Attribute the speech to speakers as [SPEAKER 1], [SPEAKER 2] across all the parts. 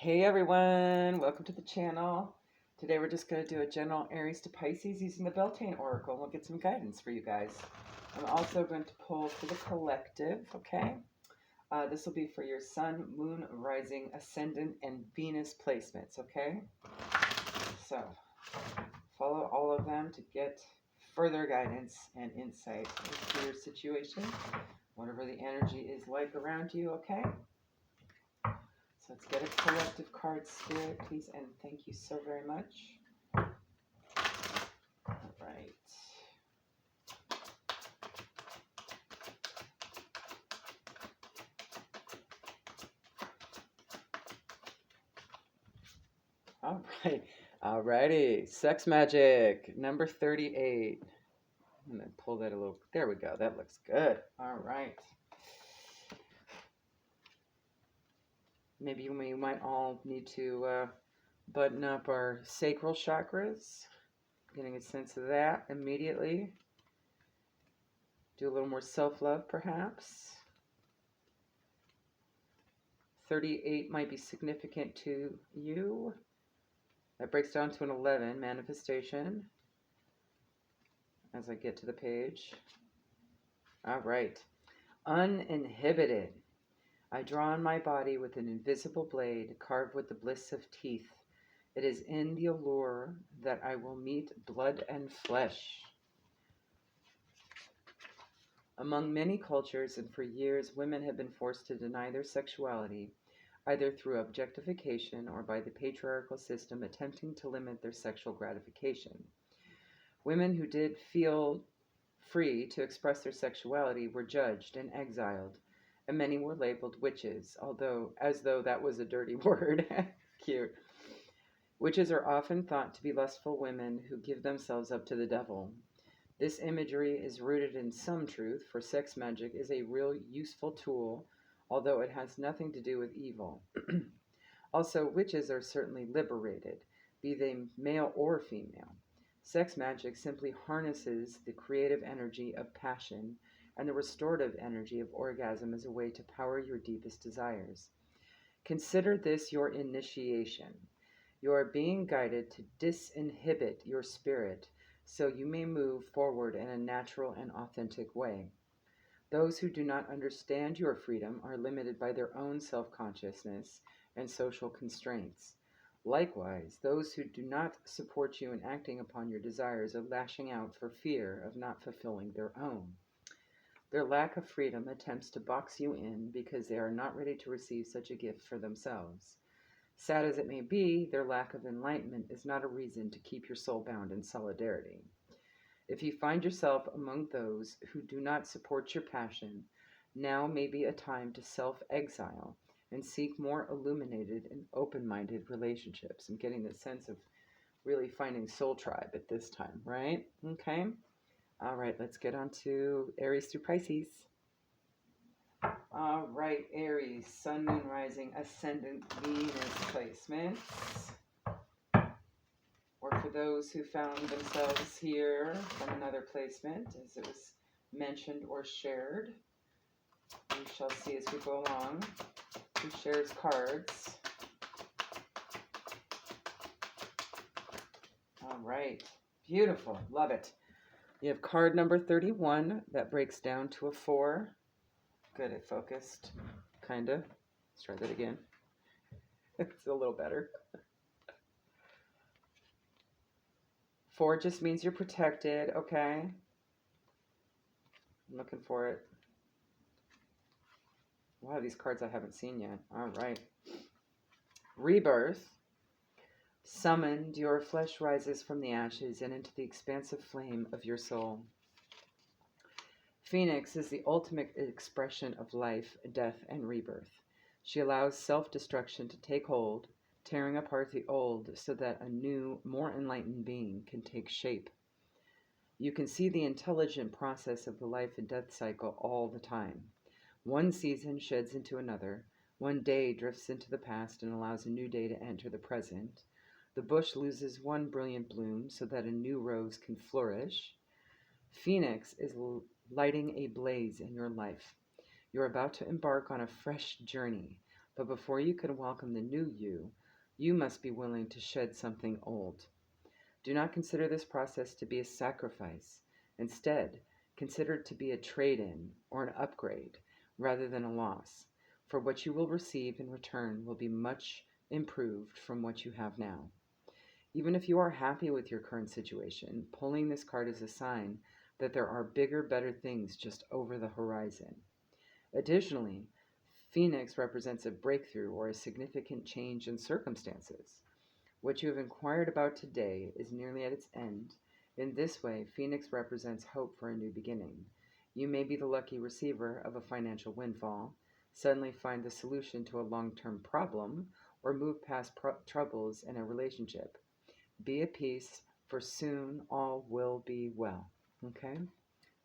[SPEAKER 1] Hey everyone, welcome to the channel. Today we're just going to do a general Aries to Pisces using the Beltane Oracle. We'll get some guidance for you guys. I'm also going to pull for the collective, okay? This will be for your Sun, Moon, Rising, Ascendant, and Venus placements, okay? So, follow all of them to get further guidance and insight into your situation, whatever the energy is like around you, okay? So let's get a collective card, Spirit, please, and thank you so very much. All right. All right. All righty. Sex Magic, number 38. I'm going to pull that a little. There we go. That looks good. All right. Maybe we might all need to button up our sacral chakras. Getting a sense of that immediately. Do a little more self-love, perhaps. 38 might be significant to you. That breaks down to an 11, manifestation, as I get to the page. All right. Uninhibited. I draw on my body with an invisible blade carved with the bliss of teeth. It is in the allure that I will meet blood and flesh. Among many cultures and for years, women have been forced to deny their sexuality, either through objectification or by the patriarchal system attempting to limit their sexual gratification. Women who did feel free to express their sexuality were judged and exiled, and many were labeled witches, as though that was a dirty word. Cute. Witches are often thought to be lustful women who give themselves up to the devil. This imagery is rooted in some truth, for sex magic is a real useful tool, although it has nothing to do with evil. Also, witches are certainly liberated, be they male or female. Sex magic simply harnesses the creative energy of passion and the restorative energy of orgasm as a way to power your deepest desires. Consider this your initiation. You are being guided to disinhibit your spirit so you may move forward in a natural and authentic way. Those who do not understand your freedom are limited by their own self-consciousness and social constraints. Likewise, those who do not support you in acting upon your desires are lashing out for fear of not fulfilling their own. Their lack of freedom attempts to box you in because they are not ready to receive such a gift for themselves. Sad as it may be, their lack of enlightenment is not a reason to keep your soul bound in solidarity. If you find yourself among those who do not support your passion, now may be a time to self-exile and seek more illuminated and open-minded relationships. I'm getting the sense of really finding soul tribe at this time, right? Okay. All right, let's get on to Aries through Pisces. All right, Aries, Sun, Moon, Rising, Ascendant, Venus placements. Or for those who found themselves here from another placement, as it was mentioned or shared. We shall see as we go along who shares cards. All right, beautiful, love it. You have card number 31 that breaks down to a 4. Good, it focused, kind of. Let's try that again. It's a little better. 4 just means you're protected, okay? I'm looking for it. A lot of these cards I haven't seen yet. All right. Rebirth. Summoned, your flesh rises from the ashes and into the expansive flame of your soul. Phoenix is the ultimate expression of life, death, and rebirth. She allows self-destruction to take hold, tearing apart the old so that a new, more enlightened being can take shape. You can see the intelligent process of the life and death cycle all the time. One season sheds into another. One day drifts into the past and allows a new day to enter the present. The bush loses one brilliant bloom so that a new rose can flourish. Phoenix is lighting a blaze in your life. You're about to embark on a fresh journey. But before you can welcome the new you, you must be willing to shed something old. Do not consider this process to be a sacrifice. Instead, consider it to be a trade-in or an upgrade rather than a loss, for what you will receive in return will be much improved from what you have now. Even if you are happy with your current situation, pulling this card is a sign that there are bigger, better things just over the horizon. Additionally, Phoenix represents a breakthrough or a significant change in circumstances. What you have inquired about today is nearly at its end. In this way, Phoenix represents hope for a new beginning. You may be the lucky receiver of a financial windfall, suddenly find the solution to a long-term problem, or move past troubles in a relationship. Be at peace, for soon all will be well. Okay?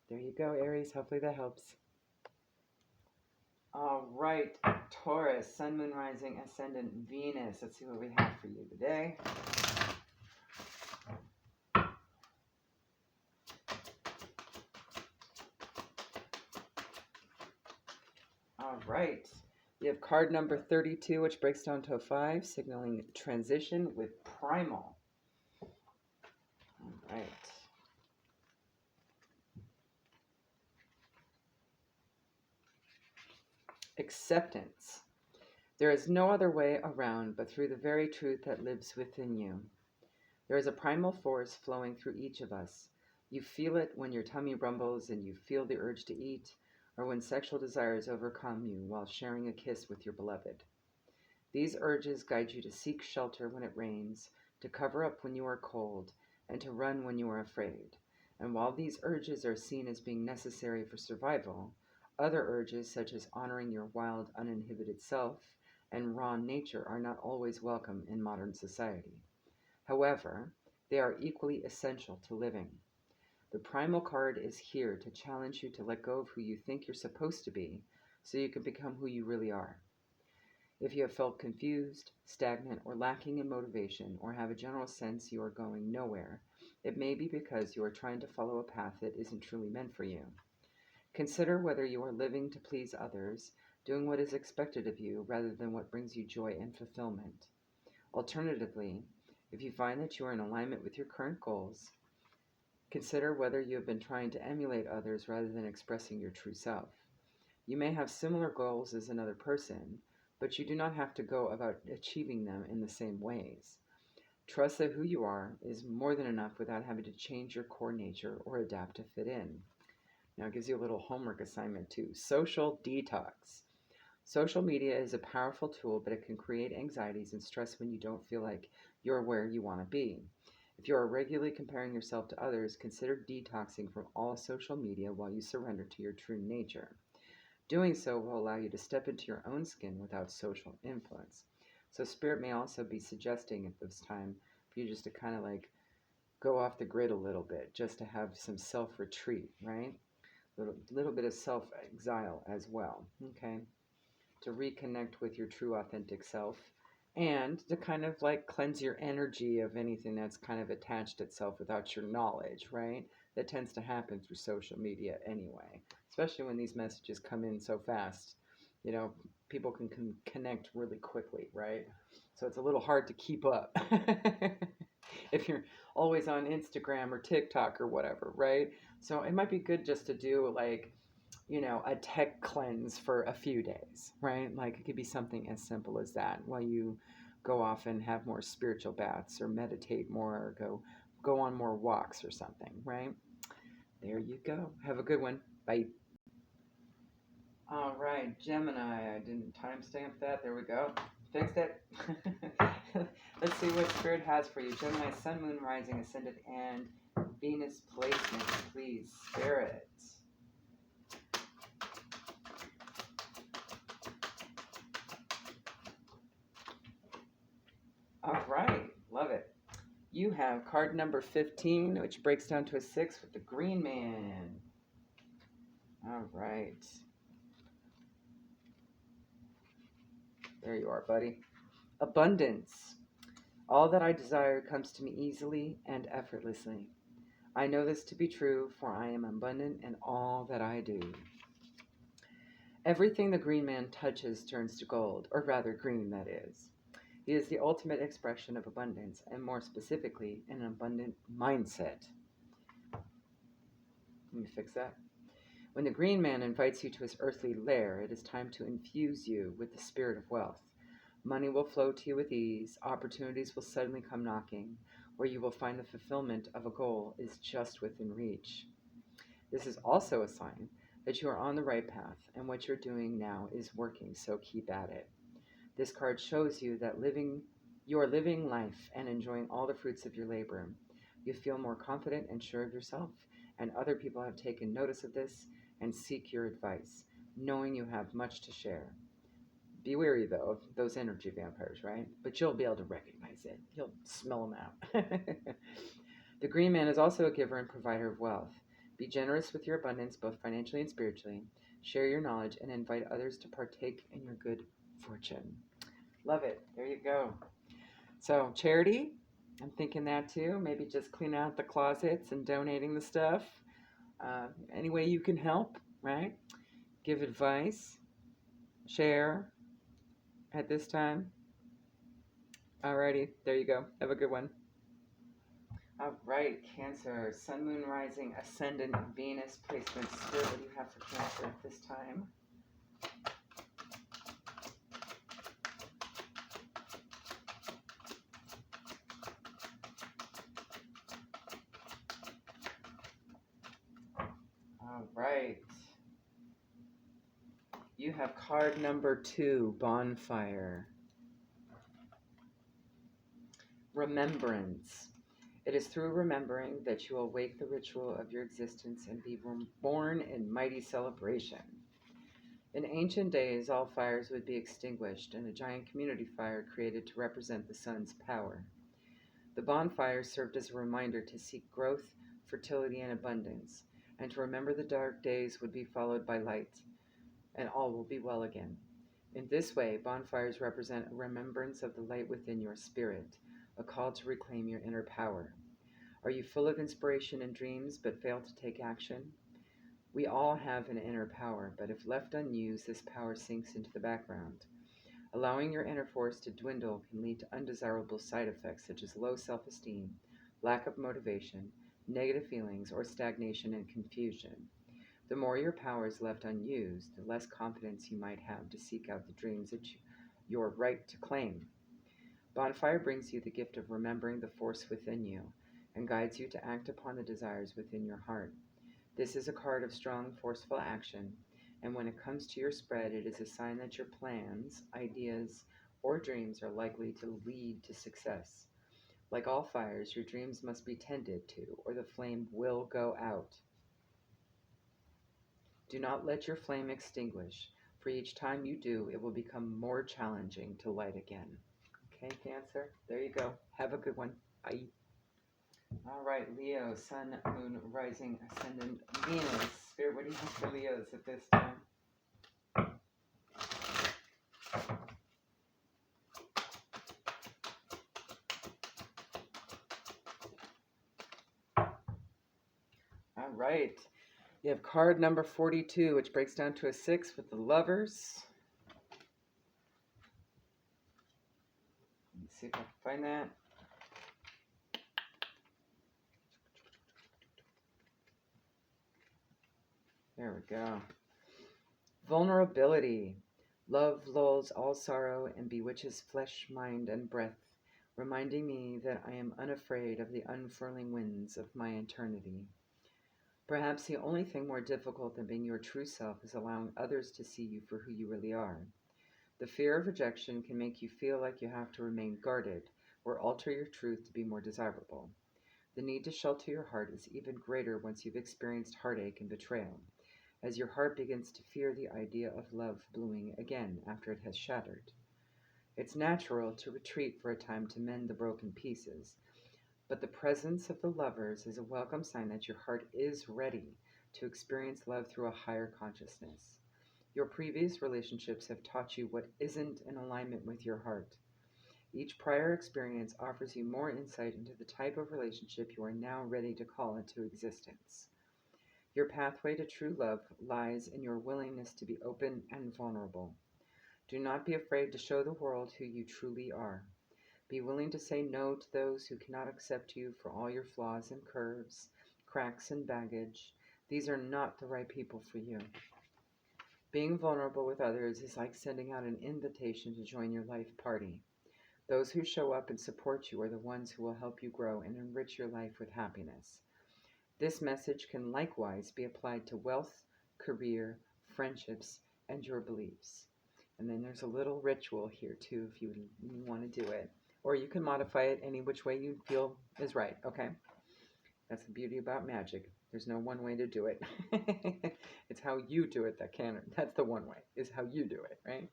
[SPEAKER 1] There you go, Aries. Hopefully that helps. All right, Taurus, Sun, Moon, Rising, Ascendant, Venus. Let's see what we have for you today. All right. We have card number 32, which breaks down to a 5, signaling transition with primal. All right. Acceptance. There is no other way around but through the very truth that lives within you. There is a primal force flowing through each of us. You feel it when your tummy rumbles and you feel the urge to eat, or when sexual desires overcome you while sharing a kiss with your beloved. These urges guide you to seek shelter when it rains, to cover up when you are cold, and to run when you are afraid. And while these urges are seen as being necessary for survival, other urges, such as honoring your wild, uninhibited self and raw nature, are not always welcome in modern society. However, they are equally essential to living. The primal card is here to challenge you to let go of who you think you're supposed to be so you can become who you really are. If you have felt confused, stagnant, or lacking in motivation, or have a general sense you are going nowhere, it may be because you are trying to follow a path that isn't truly meant for you. Consider whether you are living to please others, doing what is expected of you rather than what brings you joy and fulfillment. Alternatively, if you find that you are in alignment with your current goals, consider whether you have been trying to emulate others rather than expressing your true self. You may have similar goals as another person, but you do not have to go about achieving them in the same ways. Trust that who you are is more than enough without having to change your core nature or adapt to fit in. Now it gives you a little homework assignment too. Social detox. Social media is a powerful tool, but it can create anxieties and stress when you don't feel like you're where you want to be. If you are regularly comparing yourself to others, consider detoxing from all social media while you surrender to your true nature. Doing so will allow you to step into your own skin without social influence. So Spirit may also be suggesting at this time for you just to kind of like go off the grid a little bit, just to have some self-retreat, right? Little bit of self-exile as well, okay? To reconnect with your true authentic self and to kind of like cleanse your energy of anything that's kind of attached itself without your knowledge, right? That tends to happen through social media anyway, especially when these messages come in so fast. You know, people can connect really quickly, right? So it's a little hard to keep up if you're always on Instagram or TikTok or whatever, right? So it might be good just to do like, you know, a tech cleanse for a few days, right? Like it could be something as simple as that while you go off and have more spiritual baths or meditate more or go on more walks or something, right? There you go. Have a good one. Bye. All right, Gemini. I didn't timestamp that. There we go. Fixed it. Let's see what Spirit has for you. Gemini, Sun, Moon, Rising, Ascendant, and Venus placement, please, Spirit. All right, love it. You have card number 15, which breaks down to a 6 with the Green Man. All right. There you are, buddy. Abundance. All that I desire comes to me easily and effortlessly. I know this to be true, for I am abundant in all that I do. Everything the green man touches turns to gold, or rather green, that is. He is the ultimate expression of abundance, and more specifically, an abundant mindset. Let me fix that. When the green man invites you to his earthly lair, it is time to infuse you with the spirit of wealth. Money will flow to you with ease, opportunities will suddenly come knocking, where you will find the fulfillment of a goal is just within reach. This is also a sign that you are on the right path, and what you're doing now is working, so keep at it. This card shows you that you are living life and enjoying all the fruits of your labor. You feel more confident and sure of yourself, and other people have taken notice of this and seek your advice, knowing you have much to share. Be wary, though, of those energy vampires, right? But you'll be able to recognize it. You'll smell them out. The green man is also a giver and provider of wealth. Be generous with your abundance, both financially and spiritually. Share your knowledge and invite others to partake in your good fortune. Love it. There you go. So, charity, I'm thinking that too. Maybe just clean out the closets and donating the stuff. Any way you can help, right? Give advice. Share at this time. Alrighty, there you go. Have a good one. All right, Cancer, Sun, Moon, Rising, Ascendant, Venus placement. Spirit, what do you have for Cancer at this time? All right. You have card number 2, Bonfire. Remembrance. It is through remembering that you awake the ritual of your existence and be born in mighty celebration. In ancient days, all fires would be extinguished and a giant community fire created to represent the sun's power. The bonfire served as a reminder to seek growth, fertility, and abundance, and to remember the dark days would be followed by light, and all will be well again. In this way, bonfires represent a remembrance of the light within your spirit, a call to reclaim your inner power. Are you full of inspiration and dreams but fail to take action? We all have an inner power, but if left unused, this power sinks into the background. Allowing your inner force to dwindle can lead to undesirable side effects such as low self-esteem, lack of motivation, negative feelings, or stagnation and confusion. The more your power is left unused, the less confidence you might have to seek out the dreams that you're right to claim. Bonfire brings you the gift of remembering the force within you and guides you to act upon the desires within your heart. This is a card of strong, forceful action, and when it comes to your spread, it is a sign that your plans, ideas, or dreams are likely to lead to success. Like all fires, your dreams must be tended to, or the flame will go out. Do not let your flame extinguish, for each time you do, it will become more challenging to light again. Okay, Cancer, there you go. Have a good one. Bye. All right, Leo, Sun, Moon, Rising, Ascendant, Venus. Spirit, what do you have for Leos at this time? All right. You have card number 42, which breaks down to a 6 with the Lovers. Let's see if I can find that. There we go. Vulnerability. Love lulls all sorrow and bewitches flesh, mind, and breath, reminding me that I am unafraid of the unfurling winds of my eternity. Perhaps the only thing more difficult than being your true self is allowing others to see you for who you really are. The fear of rejection can make you feel like you have to remain guarded or alter your truth to be more desirable. The need to shelter your heart is even greater once you've experienced heartache and betrayal, as your heart begins to fear the idea of love blooming again after it has shattered. It's natural to retreat for a time to mend the broken pieces, but the presence of the Lovers is a welcome sign that your heart is ready to experience love through a higher consciousness. Your previous relationships have taught you what isn't in alignment with your heart. Each prior experience offers you more insight into the type of relationship you are now ready to call into existence. Your pathway to true love lies in your willingness to be open and vulnerable. Do not be afraid to show the world who you truly are. Be willing to say no to those who cannot accept you for all your flaws and curves, cracks and baggage. These are not the right people for you. Being vulnerable with others is like sending out an invitation to join your life party. Those who show up and support you are the ones who will help you grow and enrich your life with happiness. This message can likewise be applied to wealth, career, friendships, and your beliefs. And then there's a little ritual here too if you want to do it. Or you can modify it any which way you feel is right, okay? That's the beauty about magic. There's no one way to do it. It's how you do it that's the one way, is how you do it, right?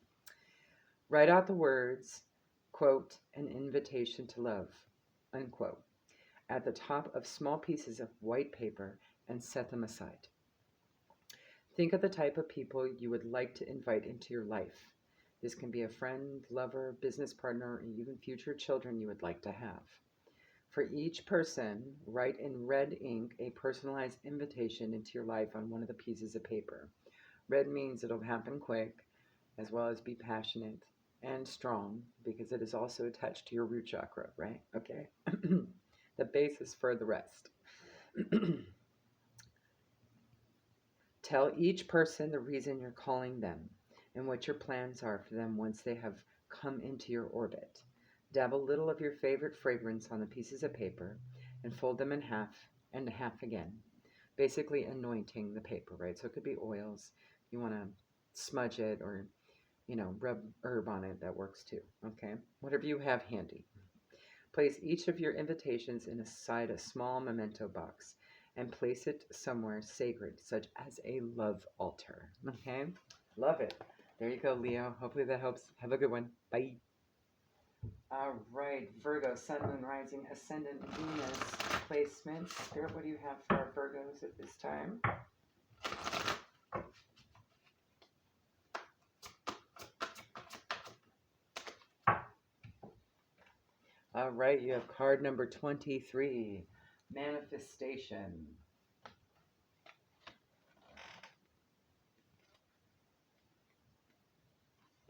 [SPEAKER 1] Write out the words, quote, an invitation to love, unquote, at the top of small pieces of white paper and set them aside. Think of the type of people you would like to invite into your life. This can be a friend, lover, business partner, or even future children you would like to have. For each person, write in red ink a personalized invitation into your life on one of the pieces of paper. Red means it'll happen quick, as well as be passionate and strong, because it is also attached to your root chakra, right? Okay. The basis for the rest. Tell each person the reason you're calling them and what your plans are for them once they have come into your orbit. Dab a little of your favorite fragrance on the pieces of paper and fold them in half and half again, basically anointing the paper, right? So it could be oils. You want to smudge it or, rub herb on it. That works too, okay? Whatever you have handy. Place each of your invitations inside a small memento box and place it somewhere sacred, such as a love altar, okay? Love it. There you go, Leo. Hopefully that helps. Have a good one. Bye. All right, Virgo, Sun, Moon, Rising, Ascendant, Venus placements. Spirit, what do you have for our Virgos at this time? All right, you have card number 23, Manifestation.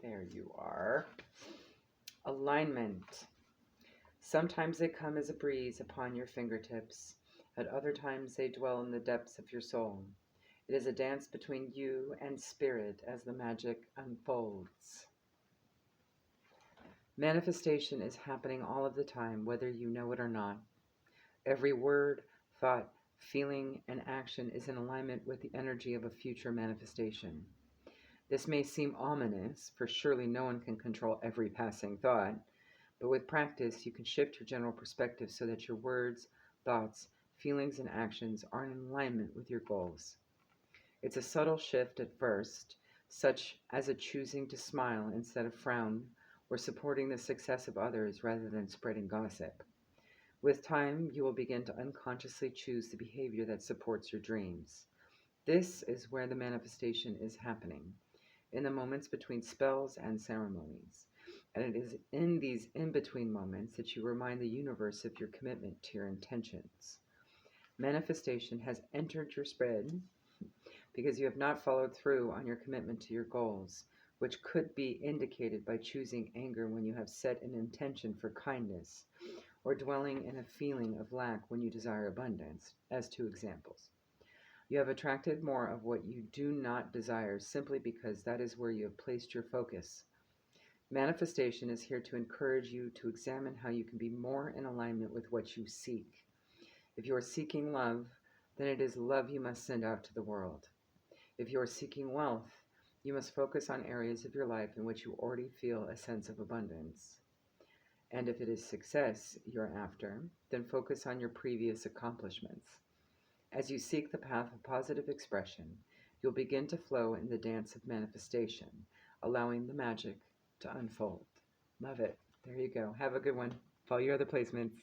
[SPEAKER 1] There you are. Alignment. Sometimes they come as a breeze upon your fingertips. At other times they dwell in the depths of your soul. It is a dance between you and spirit as the magic unfolds. Manifestation is happening all of the time, whether you know it or not. Every word, thought, feeling, and action is in alignment with the energy of a future manifestation. This may seem ominous, for surely no one can control every passing thought, but with practice you can shift your general perspective so that your words, thoughts, feelings, and actions are in alignment with your goals. It's a subtle shift at first, such as a choosing to smile instead of frown, or supporting the success of others rather than spreading gossip. With time, you will begin to unconsciously choose the behavior that supports your dreams. This is where the manifestation is happening, in the moments between spells and ceremonies. And it is in these in-between moments that you remind the universe of your commitment to your intentions. Manifestation has entered your spread because you have not followed through on your commitment to your goals, which could be indicated by choosing anger when you have set an intention for kindness, or dwelling in a feeling of lack when you desire abundance, as two examples. You have attracted more of what you do not desire simply because that is where you have placed your focus. Manifestation is here to encourage you to examine how you can be more in alignment with what you seek. If you are seeking love, then it is love you must send out to the world. If you are seeking wealth, you must focus on areas of your life in which you already feel a sense of abundance. And if it is success you're after, then focus on your previous accomplishments. As you seek the path of positive expression, you'll begin to flow in the dance of manifestation, allowing the magic to unfold. Love it. There you go. Have a good one. Follow your other placements.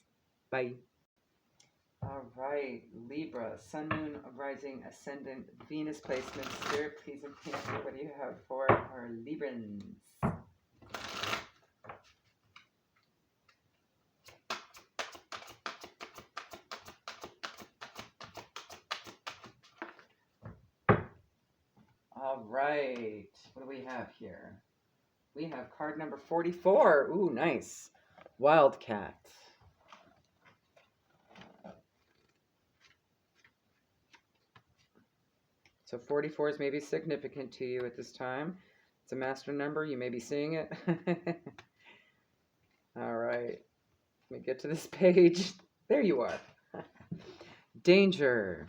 [SPEAKER 1] Bye. All right, Libra, Sun, Moon, Rising, Ascendant, Venus placements. Spirit, please and thank you. What do you have for our Librans? All right. What do we have here? We have card number 44. Ooh, nice. Wildcat. So 44 is maybe significant to you at this time. It's a master number. You may be seeing it. All right. Let me get to this page. There you are. Danger.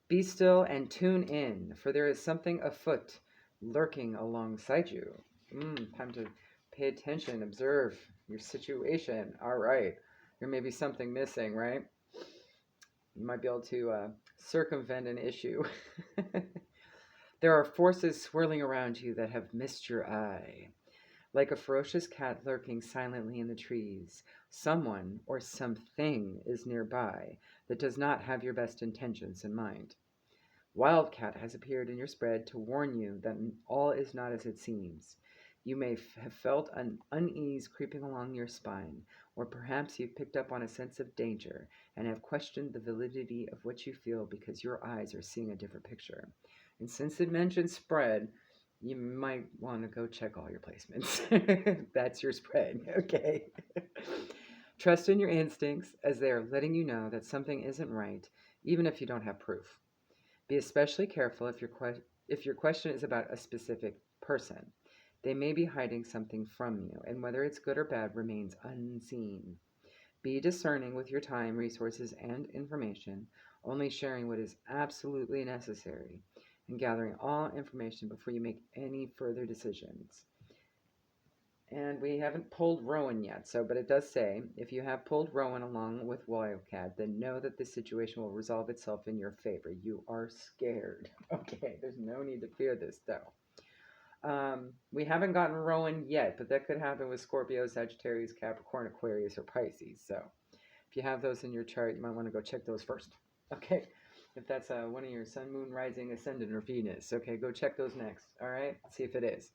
[SPEAKER 1] Be still and tune in, for there is something afoot, lurking alongside you. Time to pay attention, observe your situation. All right. There may be something missing, right? You might be able to circumvent an issue. There are forces swirling around you that have missed your eye. Like a ferocious cat lurking silently in the trees, someone or something is nearby that does not have your best intentions in mind. Wildcat has appeared in your spread to warn you that all is not as it seems. You may have felt an unease creeping along your spine, or perhaps you've picked up on a sense of danger and have questioned the validity of what you feel because your eyes are seeing a different picture. And since it mentions spread, you might want to go check all your placements. That's your spread, okay? Trust in your instincts as they are letting you know that something isn't right, even if you don't have proof. Be especially careful if your question is about a specific person. They may be hiding something from you, and whether it's good or bad remains unseen. Be discerning with your time, resources, and information, only sharing what is absolutely necessary, and gathering all information before you make any further decisions. And we haven't pulled Rowan yet, but it does say, if you have pulled Rowan along with Wildcat, then know that this situation will resolve itself in your favor. You are scared. Okay, there's no need to fear this, though. We haven't gotten Rowan yet, but that could happen with Scorpio, Sagittarius, Capricorn, Aquarius, or Pisces. So if you have those in your chart, you might want to go check those first. Okay, if that's one of your sun, moon, rising, ascendant, or Venus. Okay, go check those next. All right, see if it is.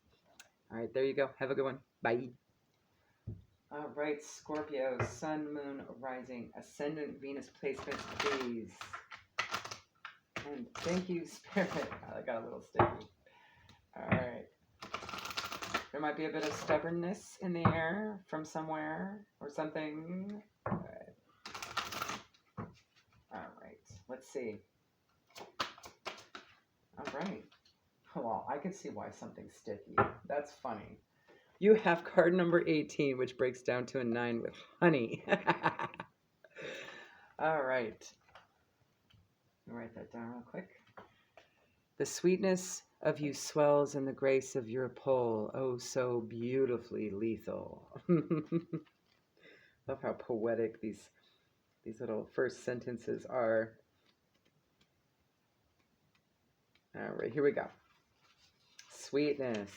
[SPEAKER 1] All right, there you go. Have a good one. Bye. All right, Scorpio, sun, moon, rising, ascendant, Venus placements, please. And thank you, Spirit. I got a little sticky. All right. There might be a bit of stubbornness in the air from somewhere or something. All right. Let's see. All right. Well, I can see why something's sticky. That's funny. You have card number 18, which breaks down to a 9 with honey. All right. Let me write that down real quick. The sweetness of you swells in the grace of your pull, oh so beautifully lethal. Love how poetic these little first sentences are. All right, here we go. Sweetness.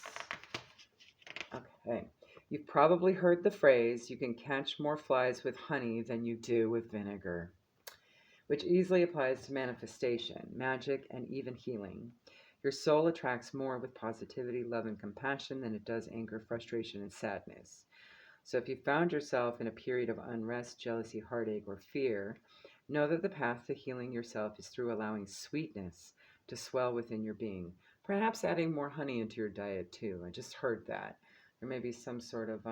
[SPEAKER 1] Okay. You've probably heard the phrase, you can catch more flies with honey than you do with vinegar, which easily applies to manifestation, magic, and even healing. Your soul attracts more with positivity, love, and compassion than it does anger, frustration, and sadness. So if you found yourself in a period of unrest, jealousy, heartache, or fear, know that the path to healing yourself is through allowing sweetness to swell within your being. Perhaps adding more honey into your diet too. I just heard that. There may be some sort of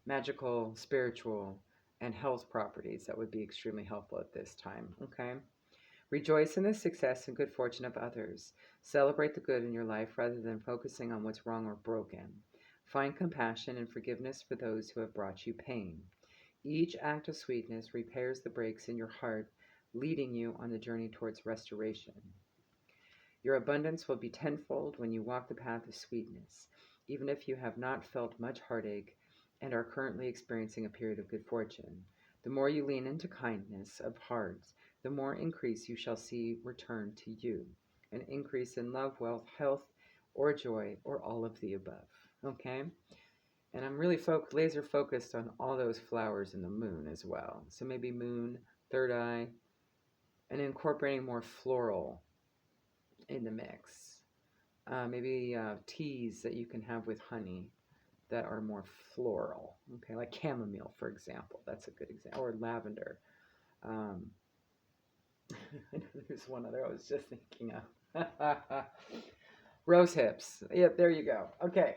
[SPEAKER 1] magical, spiritual, and health properties that would be extremely helpful at this time. Okay? Rejoice in the success and good fortune of others. Celebrate the good in your life rather than focusing on what's wrong or broken. Find compassion and forgiveness for those who have brought you pain. Each act of sweetness repairs the breaks in your heart, leading you on the journey towards restoration. Your abundance will be tenfold when you walk the path of sweetness, even if you have not felt much heartache and are currently experiencing a period of good fortune. The more you lean into kindness of heart, the more increase you shall see return to you, an increase in love, wealth, health, or joy, or all of the above. Okay? And I'm really laser focused on all those flowers in the moon as well. So maybe moon, third eye, and incorporating more floral in the mix. Maybe teas that you can have with honey that are more floral. Okay, like chamomile, for example. That's a good example. Or lavender. There's one other I was just thinking of. Rose hips. Yep, there you go. Okay.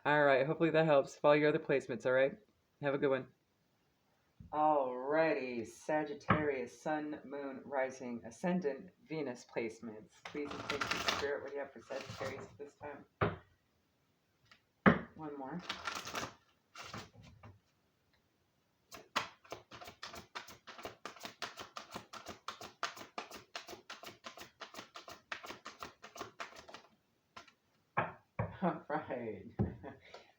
[SPEAKER 1] All right. Hopefully that helps. Follow your other placements. All right. Have a good one. Alrighty, Sagittarius, Sun, Moon, Rising, Ascendant, Venus placements. Please and thank you, Spirit. What do you have for Sagittarius this time? One more. All right.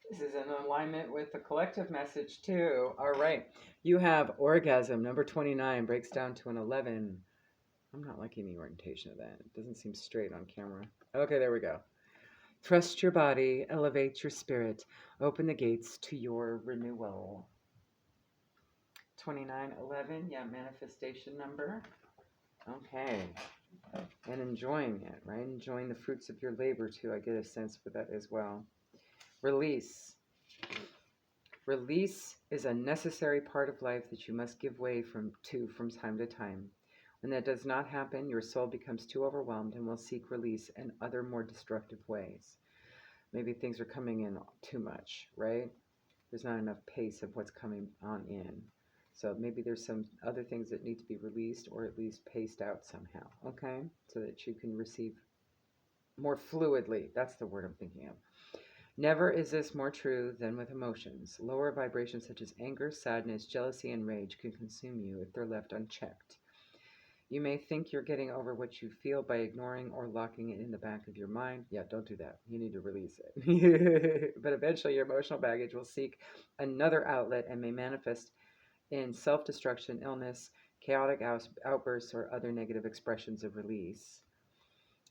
[SPEAKER 1] This is in alignment with the collective message, too. All right. You have orgasm, number 29, breaks down to an 11. I'm not liking the orientation of that. It doesn't seem straight on camera. Okay, there we go. Trust your body, elevate your spirit, open the gates to your renewal. 2911, yeah, manifestation number. Okay. And enjoying it, right? Enjoying the fruits of your labor, too. I get a sense for that as well. Release. Release is a necessary part of life that you must give way from time to time. When that does not happen, your soul becomes too overwhelmed and will seek release in other more destructive ways. Maybe things are coming in too much, right? There's not enough pace of what's coming on in. So maybe there's some other things that need to be released or at least paced out somehow, okay? So that you can receive more fluidly. That's the word I'm thinking of. Never is this more true than with emotions. Lower vibrations such as anger, sadness, jealousy, and rage can consume you if they're left unchecked. You may think you're getting over what you feel by ignoring or locking it in the back of your mind. Yeah, don't do that. You need to release it. But eventually your emotional baggage will seek another outlet and may manifest in self-destruction, illness, chaotic outbursts, or other negative expressions of release.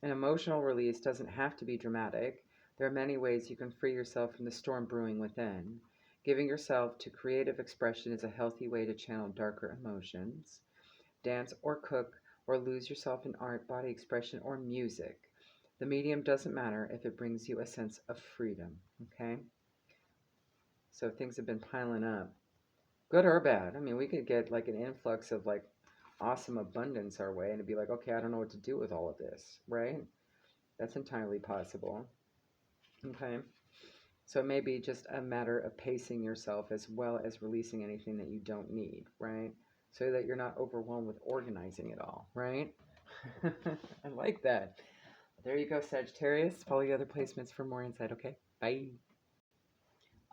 [SPEAKER 1] An emotional release doesn't have to be dramatic. There are many ways you can free yourself from the storm brewing within. Giving yourself to creative expression is a healthy way to channel darker emotions. Dance or cook or lose yourself in art, body expression, or music. The medium doesn't matter if it brings you a sense of freedom, okay? So things have been piling up, good or bad. I mean, we could get like an influx of like awesome abundance our way and it'd be like, okay, I don't know what to do with all of this, right? That's entirely possible, okay? So it may be just a matter of pacing yourself as well as releasing anything that you don't need, right? So that you're not overwhelmed with organizing it all, right? I like that. There you go, Sagittarius. Follow the other placements for more insight, okay? Bye.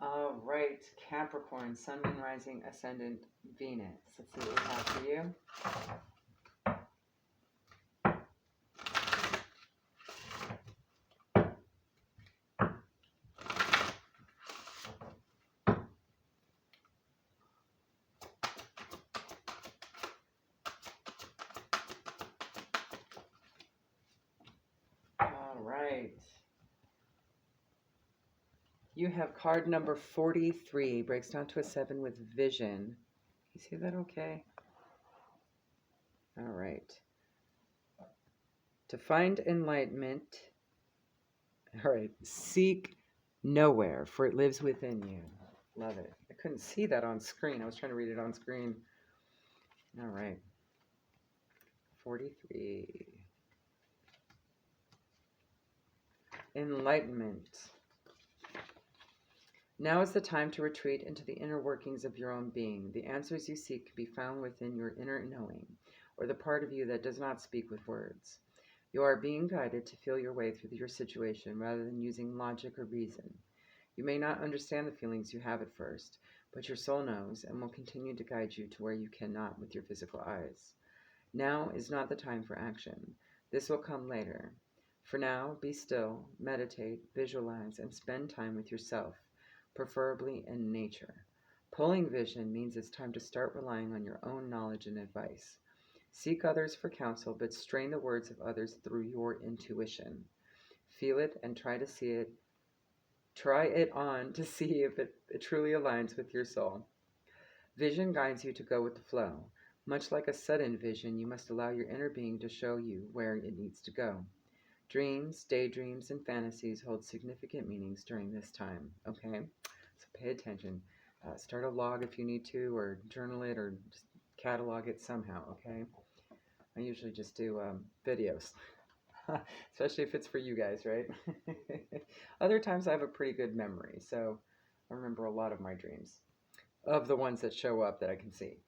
[SPEAKER 1] All right, Capricorn, Sun, Moon, Rising, Ascendant, Venus. Let's see what we have for you. All right. You have card number 43, breaks down to a 7 with vision. You see that okay? All right. To find enlightenment, all right, seek nowhere, for it lives within you. Love it. I couldn't see that on screen. I was trying to read it on screen. All right. 43. Enlightenment. Now is the time to retreat into the inner workings of your own being. The answers you seek can be found within your inner knowing, or the part of you that does not speak with words. You are being guided to feel your way through your situation rather than using logic or reason. You may not understand the feelings you have at first, but your soul knows and will continue to guide you to where you cannot with your physical eyes. Now is not the time for action. This will come later. For now, be still, meditate, visualize, and spend time with yourself, preferably in nature. Pulling vision means it's time to start relying on your own knowledge and advice. Seek others for counsel, but strain the words of others through your intuition. Feel it and try it on to see if it truly aligns with your soul. Vision guides you to go with the flow. Much like a sudden vision, you must allow your inner being to show you where it needs to go. Dreams, daydreams, and fantasies hold significant meanings during this time, okay? So pay attention. Start a log if you need to, or journal it, or just catalog it somehow, okay? I usually just do videos, especially if it's for you guys, right? Other times I have a pretty good memory, so I remember a lot of my dreams, of the ones that show up that I can see.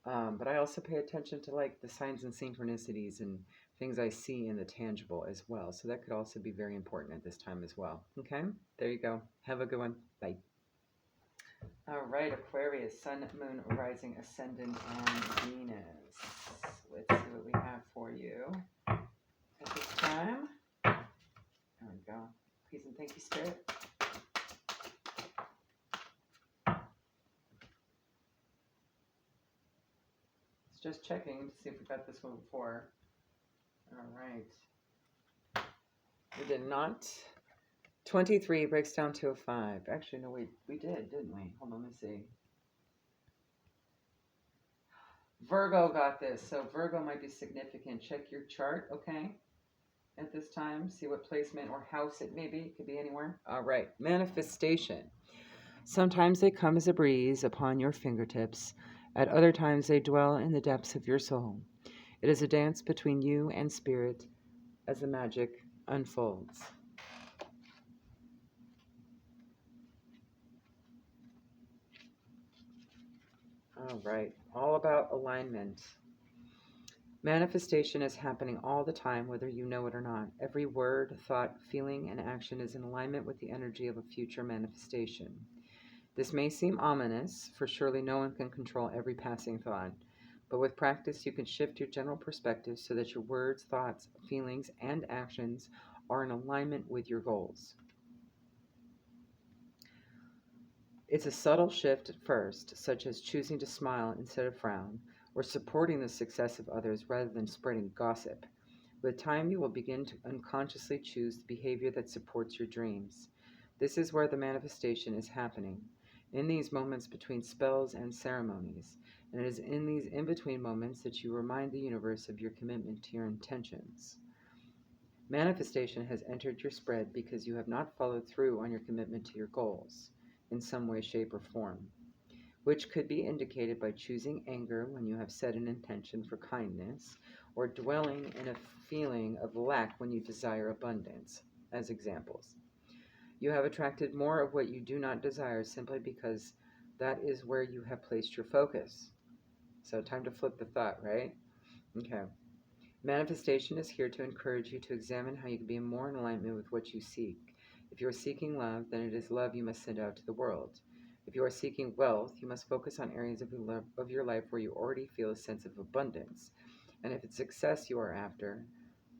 [SPEAKER 1] But I also pay attention to like the signs and synchronicities and things I see in the tangible as well. So that could also be very important at this time as well. Okay, there you go. Have a good one. Bye. All right, Aquarius, Sun, Moon, Rising, Ascendant, and Venus. Let's see what we have for you at this time. There we go. Please and thank you, Spirit. Just checking to see if we got this one before. All right. We did not. 23 breaks down to a 5. Actually, no, we did, didn't we? Hold on, let me see. Virgo got this, so Virgo might be significant. Check your chart, okay? At this time, see what placement or house it may be. It could be anywhere. All right, manifestation. Sometimes they come as a breeze upon your fingertips. At other times, they dwell in the depths of your soul. It is a dance between you and spirit as the magic unfolds. All right, all about alignment. Manifestation is happening all the time, whether you know it or not. Every word, thought, feeling, and action is in alignment with the energy of a future manifestation. This may seem ominous, for surely no one can control every passing thought. But with practice, you can shift your general perspective so that your words, thoughts, feelings, and actions are in alignment with your goals. It's a subtle shift at first, such as choosing to smile instead of frown, or supporting the success of others rather than spreading gossip. With time, you will begin to unconsciously choose the behavior that supports your dreams. This is where the manifestation is happening, in these moments between spells and ceremonies, and it is in these in-between moments that you remind the universe of your commitment to your intentions. Manifestation has entered your spread because you have not followed through on your commitment to your goals, in some way, shape, or form, which could be indicated by choosing anger when you have set an intention for kindness, or dwelling in a feeling of lack when you desire abundance, as examples. You have attracted more of what you do not desire simply because that is where you have placed your focus. So time to flip the thought, right? Okay. Manifestation is here to encourage you to examine how you can be more in alignment with what you seek. If you are seeking love, then it is love you must send out to the world. If you are seeking wealth, you must focus on areas of your life where you already feel a sense of abundance. And if it's success you are after,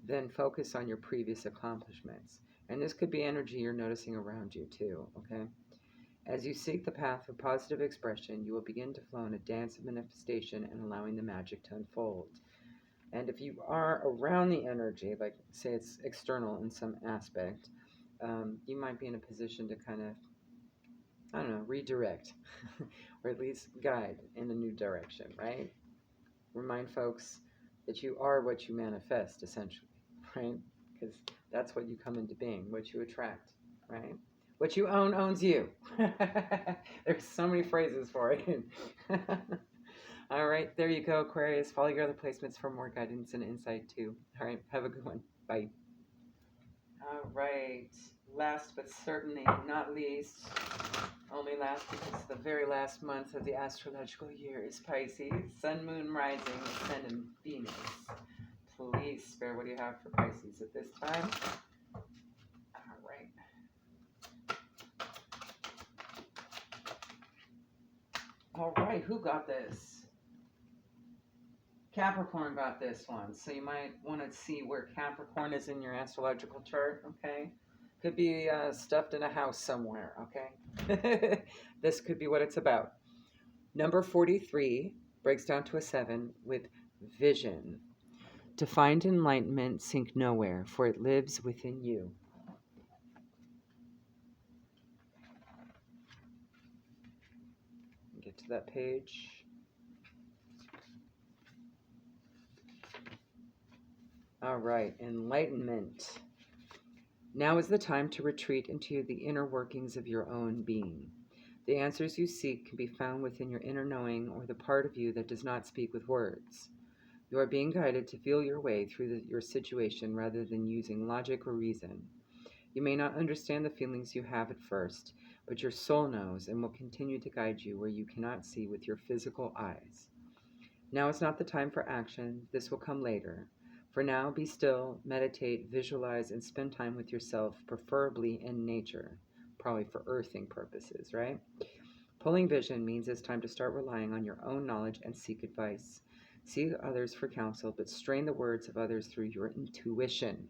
[SPEAKER 1] then focus on your previous accomplishments. And this could be energy you're noticing around you too, okay? As you seek the path of positive expression, you will begin to flow in a dance of manifestation and allowing the magic to unfold. And if you are around the energy, like say it's external in some aspect, you might be in a position to kind of, I don't know, redirect or at least guide in a new direction, right? Remind folks that you are what you manifest, essentially, right? Because that's what you come into being, what you attract, right? What you own owns you. There's so many phrases for it. All right, there you go, Aquarius. Follow your other placements for more guidance and insight, too. All right, have a good one. Bye. All right, last but certainly not least, only last because the very last month of the astrological year is Pisces, Sun, Moon, Rising, Ascendant, Venus. Please, Spirit, what do you have for Pisces at this time? All right. All right, who got this? Capricorn got this one, so you might want to see where Capricorn is in your astrological chart, okay? Could be stuffed in a house somewhere, okay? This could be what it's about. Number 43 breaks down to a 7 with vision. To find enlightenment, sink nowhere, for it lives within you. Get to that page. All right, enlightenment. Now is the time to retreat into the inner workings of your own being. The answers you seek can be found within your inner knowing or the part of you that does not speak with words. You are being guided to feel your way through your situation rather than using logic or reason. You may not understand the feelings you have at first, but your soul knows and will continue to guide you where you cannot see with your physical eyes. Now is not the time for action. This will come later. For now, be still, meditate, visualize, and spend time with yourself, preferably in nature. Probably for earthing purposes, right? Pulling vision means it's time to start relying on your own knowledge and seek advice. Seek others for counsel, but strain the words of others through your intuition.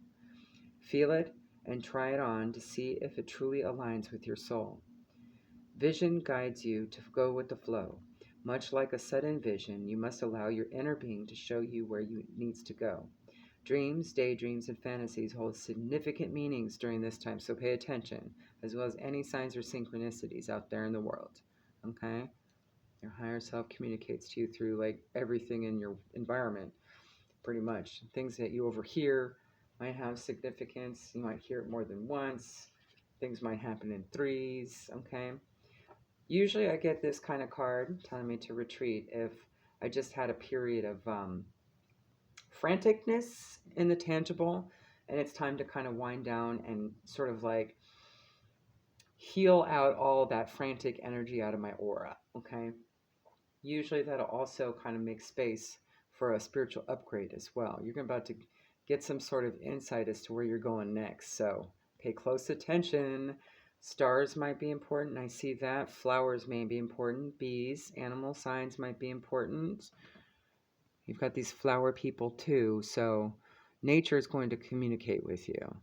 [SPEAKER 1] Feel it and try it on to see if it truly aligns with your soul. Vision guides you to go with the flow. Much like a sudden vision, you must allow your inner being to show you where you needs to go. Dreams, daydreams, and fantasies hold significant meanings during this time, so pay attention, as well as any signs or synchronicities out there in the world. Okay? Your higher self communicates to you through like everything in your environment, pretty much. Things that you overhear might have significance. You might hear it more than once. Things might happen in threes, okay? Usually I get this kind of card telling me to retreat if I just had a period of franticness in the tangible, and it's time to kind of wind down and sort of like heal out all that frantic energy out of my aura, okay? Usually that'll also kind of make space for a spiritual upgrade as well. You're about to get some sort of insight as to where you're going next, so pay close attention. Stars might be important. I see that. Flowers may be important. Bees, animal signs might be important. You've got these flower people too, so nature is going to communicate with you.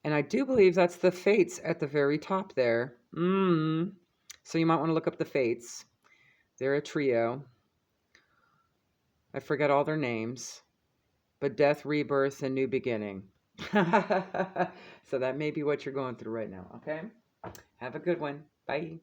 [SPEAKER 1] And I do believe that's the Fates at the very top there. So you might want to look up the Fates. They're a trio. I forget all their names, but death, rebirth, and new beginning. So that may be what you're going through right now, okay? Have a good one. Bye.